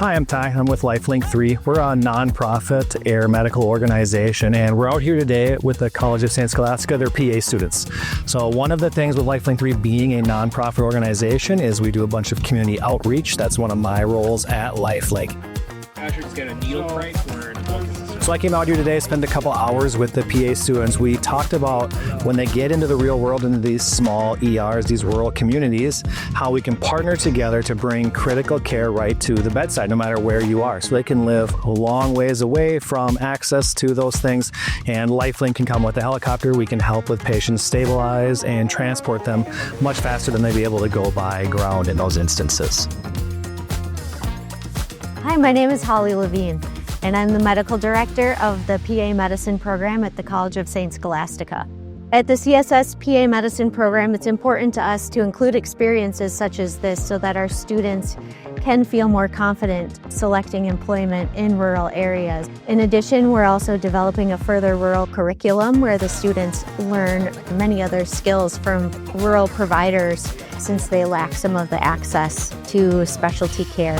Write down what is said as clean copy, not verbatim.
Hi, I'm Ty. I'm with LifeLink 3. We're a nonprofit air medical organization, and we're out here today with the College of St. Scholastica, their PA students. So one of the things with LifeLink 3 being a nonprofit organization is we do a bunch of community outreach. That's one of my roles at LifeLink. Patrick's got a needle price for So I came out here today, spent a couple hours with the PA students. We talked about when they get into the real world, into these small ERs, these rural communities, how we can partner together to bring critical care right to the bedside, no matter where you are. So they can live a long ways away from access to those things. And LifeLink can come with a helicopter. We can help with patients stabilize and transport them much faster than they'd be able to go by ground in those instances. Hi, my name is Holly Levine, and I'm the medical director of the PA Medicine program at the College of St. Scholastica. At the CSS PA Medicine program, it's important to us to include experiences such as this so that our students can feel more confident selecting employment in rural areas. In addition, we're also developing a further rural curriculum where the students learn many other skills from rural providers since they lack some of the access to specialty care.